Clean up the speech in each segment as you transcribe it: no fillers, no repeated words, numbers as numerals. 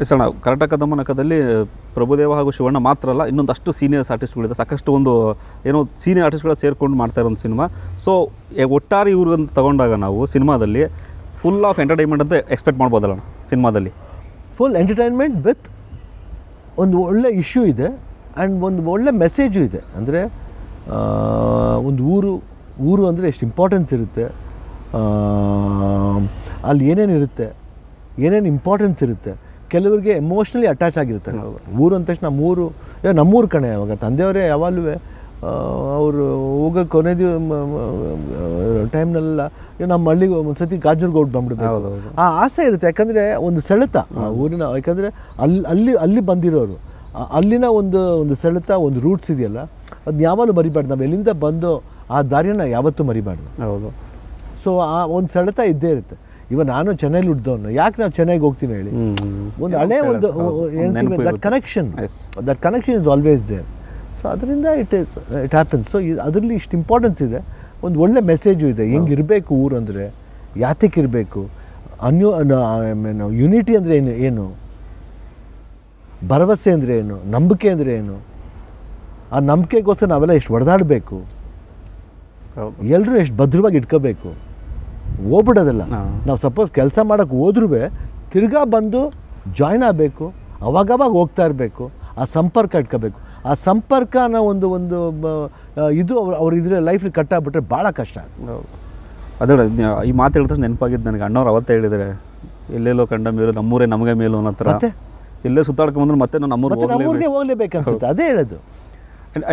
S ಅಣ್ಣ, ಕರ್ನಾಟಕ ದಮನಕದಲ್ಲಿ ಪ್ರಭುದೇವ ಹಾಗೂ ಶಿವಣ್ಣ ಮಾತ್ರ ಅಲ್ಲ, ಇನ್ನೊಂದಷ್ಟು ಸೀನಿಯರ್ಸ್ ಆರ್ಟಿಸ್ಟ್ಗಳಿದೆ, ಸಾಕಷ್ಟು ಒಂದು ಏನೋ ಸೀನಿಯರ್ ಆರ್ಟಿಸ್ಟ್ಗಳು ಸೇರ್ಕೊಂಡು ಮಾಡ್ತಾ ಇರೋ ಒಂದು ಸಿನಿಮಾ. ಸೊ ಒಟ್ಟಾರೆ ಇವ್ರಿಗಂತ ತಗೊಂಡಾಗ ನಾವು ಸಿನಿಮಾದಲ್ಲಿ ಫುಲ್ ಆಫ್ ಎಂಟರ್ಟೈನ್ಮೆಂಟ್ ಅಂತ ಎಕ್ಸ್ಪೆಕ್ಟ್ ಮಾಡ್ಬೋದಲ್ಲ ಅಣ್ಣ ಸಿನಿಮಾದಲ್ಲಿ? ಫುಲ್ ಎಂಟರ್ಟೈನ್ಮೆಂಟ್ ವಿತ್ ಒಂದು ಒಳ್ಳೆ ಇಶ್ಯೂ ಇದೆ ಆ್ಯಂಡ್ ಒಂದು ಒಳ್ಳೆ ಮೆಸೇಜು ಇದೆ. ಅಂದರೆ ಒಂದು ಊರು ಅಂದರೆ ಎಷ್ಟು ಇಂಪಾರ್ಟೆನ್ಸ್ ಇರುತ್ತೆ, ಅಲ್ಲಿ ಏನೇನಿರುತ್ತೆ, ಏನೇನು ಇಂಪಾರ್ಟೆನ್ಸ್ ಇರುತ್ತೆ. ಕೆಲವರಿಗೆ ಎಮೋಷ್ನಲಿ ಅಟ್ಯಾಚ್ ಆಗಿರುತ್ತೆ. ಊರು ಅಂದ ತಕ್ಷಣ ನಮ್ಮೂರು ಕಣೆ. ಅವಾಗ ತಂದೆಯವರೇ ಯಾವಾಗಲೂ ಅವರು ಹೋಗೋ ಕೊನೆ ಟೈಮ್ನೆಲ್ಲ ನಮ್ಮ ಹಳ್ಳಿಗೆ ಒಂದು ಸತಿ ಕಾಜೂರ್ಗೋಡ್ ಬಂದ್ಬಿಡ್ಬೇಕು, ಆ ಆಸೆ ಇರುತ್ತೆ. ಯಾಕಂದರೆ ಒಂದು ಸೆಳೆತ ಊರಿನ, ಯಾಕಂದರೆ ಅಲ್ಲಿ ಬಂದಿರೋರು, ಅಲ್ಲಿನ ಒಂದು ಸೆಳೆತ, ಒಂದು ರೂಟ್ಸ್ ಇದೆಯಲ್ಲ, ಅದನ್ನ ಯಾವಾಗಲೂ ಮರಿಬಾರ್ದು. ನಾವು ಎಲ್ಲಿಂದ ಬಂದೋ ಆ ದಾರಿಯನ್ನು ಯಾವತ್ತೂ ಮರಿಬಾರ್ದು. ಹೌದು. ಸೊ ಆ ಒಂದು ಸೆಳೆತ ಇದ್ದೇ ಇರುತ್ತೆ. ಇವಾಗ ನಾನು ಚೆನ್ನೈಲಿ ಹುಟ್ಟಿದವನು, ಯಾಕೆ ನಾವು ಚೆನ್ನೈಗೆ ಹೋಗ್ತೀವಿ ಹೇಳಿ? ಒಂದು ಹಳೆ ಒಂದು that connection is always there. So ಅದರಿಂದ ಇಟ್ ಹ್ಯಾಪನ್ಸ್. ಸೊ ಅದರಲ್ಲಿ ಇಷ್ಟು ಇಂಪಾರ್ಟೆನ್ಸ್ ಇದೆ, ಒಂದು ಒಳ್ಳೆ ಮೆಸೇಜು ಇದೆ. ಹೆಂಗಿರಬೇಕು ಊರು ಅಂದರೆ, ಯಾತಕ್ಕಿರಬೇಕು, ಯುನಿಟಿ ಅಂದರೆ ಏನು, ಭರವಸೆ ಅಂದರೆ ಏನು, ನಂಬಿಕೆ ಅಂದರೆ ಏನು, ಆ ನಂಬಿಕೆಗೋಸ್ಕರ ನಾವೆಲ್ಲ ಎಷ್ಟು ಹೊಡೆದಾಡಬೇಕು, ಎಲ್ಲರೂ ಎಷ್ಟು ಭದ್ರವಾಗಿ ಇಟ್ಕೋಬೇಕು, ಹೋಗ್ಬಿಡೋದಲ್ಲ. ನಾವು ಸಪೋಸ್ ಕೆಲಸ ಮಾಡೋಕ್ಕೆ ಹೋದ್ರೂ ತಿರ್ಗಾ ಬಂದು ಜಾಯ್ನ್ ಆಗಬೇಕು, ಅವಾಗವಾಗ ಹೋಗ್ತಾ ಇರಬೇಕು, ಆ ಸಂಪರ್ಕ ಇಟ್ಕೋಬೇಕು. ಆ ಸಂಪರ್ಕನ ಒಂದು ಇದು ಅವ್ರ ಇದ್ರೆ ಲೈಫಲ್ಲಿ ಕಟ್ಟಾಗ್ಬಿಟ್ರೆ ಭಾಳ ಕಷ್ಟ. ಅದೇ ಈ ಮಾತು ಹೇಳಿದ್ರೆ ನೆನಪಾಗಿದ್ದು ನನಗೆ. ಅಣ್ಣವ್ರು ಅವತ್ತೇ ಹೇಳಿದರೆ, ಎಲ್ಲೆಲ್ಲೋ ಕಂಡ ಮೇಲು ನಮ್ಮೂರೇ ನಮಗೆ ಮೇಲು ಅನ್ನೋ ಥರ. ಎಲ್ಲೇ ಸುತ್ತಾಡ್ಕೊಂಡ್ಬಂದ್ರೆ ಮತ್ತೆ ನಾವು ನಮ್ಮೂರಿಗೆ ಹೋಗ್ಲೇಬೇಕನ್ಸುತ್ತೆ. ಅದೇ ಹೇಳೋದು.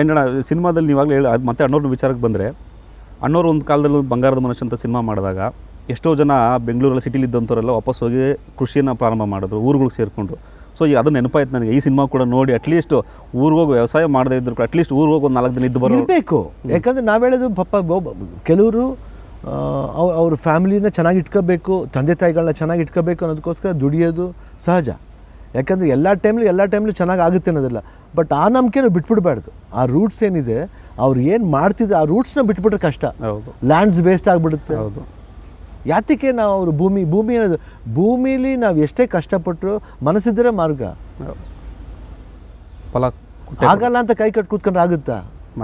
ಅಣ್ಣ, ಸಿನಿಮಾದಲ್ಲಿ ನೀವಾಗಲೇ ಹೇಳಿ, ಅದು ಮತ್ತೆ ಅಣ್ಣವ್ರ ವಿಚಾರಕ್ಕೆ ಬಂದರೆ, ಅಣ್ಣವ್ರು ಒಂದು ಕಾಲದಲ್ಲಿ ಬಂಗಾರದ ಮನುಷ್ಯ ಅಂತ ಸಿನಿಮಾ ಮಾಡಿದಾಗ ಎಷ್ಟೋ ಜನ ಬೆಂಗಳೂರಲ್ಲಿ ಸಿಟಿಲಿ ಇದ್ದಂಥವರೆಲ್ಲ ವಾಪಸ್ ಹೋಗಿ ಕೃಷಿಯನ್ನು ಪ್ರಾರಂಭ ಮಾಡಿದ್ರು, ಊರುಗಳಿಗೆ ಸೇರಿಕೊಂಡ್ರು. ಸೊ ಈಗ ಅದು ನೆನಪಾಯ್ತು ನನಗೆ. ಈ ಸಿನಿಮಾ ಕೂಡ ನೋಡಿ ಅಟ್ಲೀಸ್ಟ್ ಊರಿಗೆ ಹೋಗಿ ವ್ಯವಸಾಯ ಮಾಡದೇ ಇದ್ರು ಕೂಡ ಅಟ್ಲೀಸ್ಟ್ ಊರಿಗೆ ಹೋಗಿ ಒಂದು 4 ದಿನ ಇದ್ದು ಬರಬೇಕು. ಯಾಕಂದರೆ ನಾವು ಹೇಳೋದು ಕೆಲವರು ಅವ್ರ ಫ್ಯಾಮಿಲಿನ ಚೆನ್ನಾಗಿ ಇಟ್ಕೋಬೇಕು, ತಂದೆ ತಾಯಿಗಳನ್ನ ಚೆನ್ನಾಗಿ ಇಟ್ಕೋಬೇಕು ಅನ್ನೋದಕ್ಕೋಸ್ಕರ ದುಡಿಯೋದು ಸಹಜ. ಯಾಕಂದರೆ ಎಲ್ಲ ಟೈಮ್ಲೂ ಚೆನ್ನಾಗಿ ಆಗುತ್ತೆ ಅನ್ನೋದಿಲ್ಲ. ಬಟ್ ಆ ನಂಬಿಕೆನೂ ಬಿಟ್ಬಿಡ್ಬಾರ್ದು. ಆ ರೂಟ್ಸ್ ಏನಿದೆ, ಅವ್ರು ಏನು ಮಾಡ್ತಿದ್ರು ಆ ರೂಟ್ಸ್ನ ಬಿಟ್ಬಿಟ್ರೆ ಕಷ್ಟ. ಲ್ಯಾಂಡ್ಸ್ ವೇಸ್ಟ್ ಆಗಿಬಿಡುತ್ತೆ. ಹೌದು. ಯಾತಕ್ಕೆ ನಾವು ಅವರು ಭೂಮಿ ಅನ್ನೋದು, ಭೂಮಿಲಿ ನಾವು ಎಷ್ಟೇ ಕಷ್ಟಪಟ್ಟರು ಮನಸ್ಸಿದ್ರೆ ಮಾರ್ಗ, ಫಲ ಆಗಲ್ಲ ಅಂತ ಕೈ ಕಟ್ಟು ಕೂತ್ಕೊಂಡ್ರೆ ಆಗುತ್ತಾ?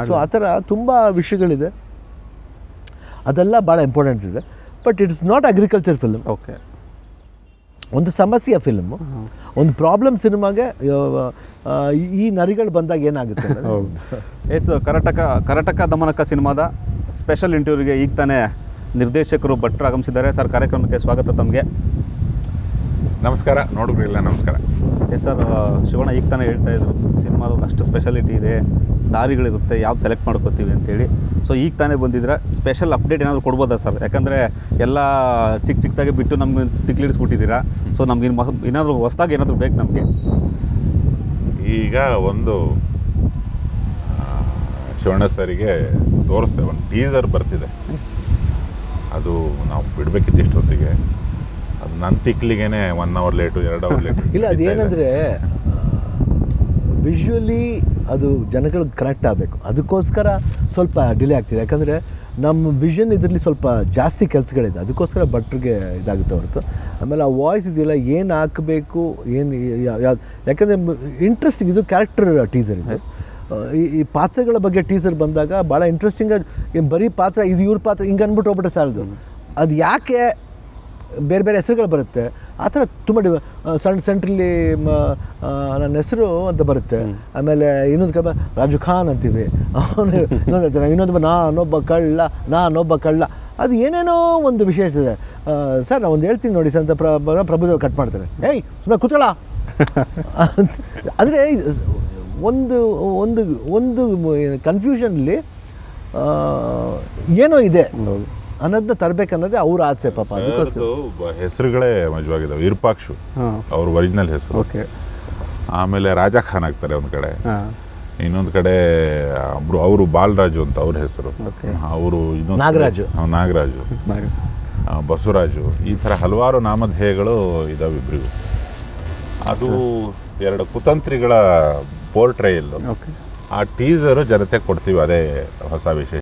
ಸೊ ಆ ಥರ ತುಂಬ ವಿಷಯಗಳಿದೆ, ಅದೆಲ್ಲ ಭಾಳ ಇಂಪಾರ್ಟೆಂಟ್ ಇದೆ. But it's not agriculture film. Okay, ಒಂದು ಸಮಸ್ಯೆಯ ಫಿಲ್ಮು, ಒಂದು ಪ್ರಾಬ್ಲಮ್ ಸಿನಿಮಾಗೆ ಈ ನರಿಗಳು ಬಂದಾಗ ಏನಾಗುತ್ತೆ. ಎಸ್, ಕರ್ನಾಟಕ ದಮನಕ ಸಿನಿಮಾದ ಸ್ಪೆಷಲ್ ಇಂಟರ್ವ್ಯೂಗೆ ಈಗ ತಾನೇ ನಿರ್ದೇಶಕರು ಭಟ್ರು ಆಗಮಿಸಿದ್ದಾರೆ. ಸರ್, ಕಾರ್ಯಕ್ರಮಕ್ಕೆ ಸ್ವಾಗತ ತಮಗೆ. ನಮಸ್ಕಾರ. ನೋಡಿದ್ರಿಲ್ಲ, ನಮಸ್ಕಾರ. ಎಸ್ ಸರ್, ಶಿವಣ್ಣ ಈಗ ತಾನೇ ಹೇಳ್ತಾ ಇದ್ರು ಸಿನಿಮಾದ ಒಂದಷ್ಟು ಸ್ಪೆಷಾಲಿಟಿ ಇದೆ, ದಾರಿಗಳಿರುತ್ತೆ, ಯಾವ್ದು ಸೆಲೆಕ್ಟ್ ಮಾಡ್ಕೋತೀವಿ ಅಂತೇಳಿ. ಸೊ ಈಗ ತಾನೇ ಬಂದಿದ್ರೆ ಸ್ಪೆಷಲ್ ಅಪ್ಡೇಟ್ ಏನಾದರೂ ಕೊಡ್ಬೋದಾ ಸರ್? ಯಾಕಂದರೆ ಎಲ್ಲ ಚಿಕ್ಕದಾಗಿ ಬಿಟ್ಟು ನಮ್ಗೆ ತಿಕ್ಲಿಡಿಸ್ಬಿಟ್ಟಿದ್ದೀರಾ. ಸೊ ನಮ್ಗೆ ಏನಾದರೂ ಹೊಸದಾಗಿ ಏನಾದರೂ ಬೇಕು ನಮಗೆ. ಈಗ ಒಂದು ಶಿವಣ್ಣ ಸರಿಗೆ ತೋರಿಸ್ತೇವೆ, ಒಂದು ಟೀಸರ್ ಬರ್ತಿದೆ. ಅದು ನಾವು ಬಿಡಬೇಕಿತ್ತು ಇಷ್ಟೊತ್ತಿಗೆ. ಅದು ನನ್ನ ತಿಕ್ಲಿಗೇನೆ 1 ಅವರ್ ಲೇಟು, 2 ಅವರ್ ಲೇಟು. ಇಲ್ಲ, ಅದೇನೆಂದರೆ ವಿಜುವಲಿ ಅದು ಜನಗಳಿಗೆ ಕನೆಕ್ಟ್ ಆಗಬೇಕು, ಅದಕ್ಕೋಸ್ಕರ ಸ್ವಲ್ಪ ಡಿಲೇ ಆಗ್ತಿದೆ. ಯಾಕಂದರೆ ನಮ್ಮ ವಿಷನ್ ಇದರಲ್ಲಿ ಸ್ವಲ್ಪ ಜಾಸ್ತಿ ಕೆಲಸಗಳಿದೆ, ಅದಕ್ಕೋಸ್ಕರ ಭಟ್ರಿಗೆ ಇದಾಗುತ್ತೆ ಹೊರತು. ಆಮೇಲೆ ಆ ವಾಯ್ಸ್ ಇದೆಯಲ್ಲ, ಏನು ಹಾಕಬೇಕು, ಏನು ಯಾವ್ದು, ಯಾಕಂದರೆ ಇಂಟ್ರೆಸ್ಟಿಂಗ್ ಇದು ಕ್ಯಾರೆಕ್ಟರ್ ಟೀಸರ್ ಇದೆ. ಈ ಪಾತ್ರಗಳ ಬಗ್ಗೆ ಟೀಸರ್ ಬಂದಾಗ ಭಾಳ ಇಂಟ್ರೆಸ್ಟಿಂಗಾಗಿ, ಏನು ಬರೀ ಪಾತ್ರ ಇದು ಇವ್ರ ಪಾತ್ರ ಹಿಂಗೆ ಅಂದ್ಬಿಟ್ಟು ಹೋಗ್ಬಿಟ್ಟೆ ಸಾಲದು. ಅದು ಯಾಕೆ ಬೇರೆ ಬೇರೆ ಹೆಸರುಗಳು ಬರುತ್ತೆ, ಆ ಥರ ತುಂಬ ಸೆಂಟ್ರಲ್ಲಿ ನನ್ನ ಹೆಸರು ಅಂತ ಬರುತ್ತೆ. ಆಮೇಲೆ ಇನ್ನೊಂದು ಕಡೆ ರಾಜು ಖಾನ್ ಅಂತೀವಿ, ಇನ್ನೊಂದು ನಾನೊಬ್ಬ ಕಳ್ಳ. ಅದು ಏನೇನೋ ಒಂದು ವಿಶೇಷ ಇದೆ. ಸರ್, ನಾನು ಒಂದು ಹೇಳ್ತೀನಿ ನೋಡಿ ಸರ್ ಅಂತ ಪ್ರಭುದೇವ್ ಕಟ್ ಮಾಡ್ತಾರೆ, ಏಯ್ ಸುಮ್ಮನೆ ಕೂತ್ಕೊಳ್ಳ. ಆದರೆ ಒಂದು ಒಂದು ಒಂದು ಕನ್ಫ್ಯೂಷನಲ್ಲಿ ಏನೋ ಇದೆ ಅನ್ನೋದನ್ನ ತರಬೇಕನ್ನೋದೇ ಅವ್ರ ಆಸೆ ಪಾಪ. ಅದಕ್ಕೋಸ್ಕರ ಹೆಸರುಗಳೇ ಮಜವಾಗಿದ್ದಾವೆ. ವಿರೂಪಾಕ್ಷು ಅವ್ರ ಒರಿಜಿನಲ್ ಹೆಸರು. ಓಕೆ. ಆಮೇಲೆ ರಾಜಾ ಖಾನ್ ಆಗ್ತಾರೆ ಒಂದು ಕಡೆ, ಇನ್ನೊಂದು ಕಡೆ ಅವರು ಬಾಲರಾಜು ಅಂತ ಅವ್ರ ಹೆಸರು, ಅವರು ನಾಗರಾಜು, ಬಸವರಾಜು. ಈ ಥರ ಹಲವಾರು ನಾಮಧೇಯಗಳು ಇದಾವೆ ಇಬ್ಬರಿಗೂ. ಅದು 2 ಕುತಂತ್ರಿಗಳ ಪೋರ್ಟ್ರೇಯಲ್ಲು. ಆ ಟೀಸರು ಜನತೆ ಕೊಡ್ತೀವಿ, ಅದೇ ಹೊಸ ವಿಷಯ.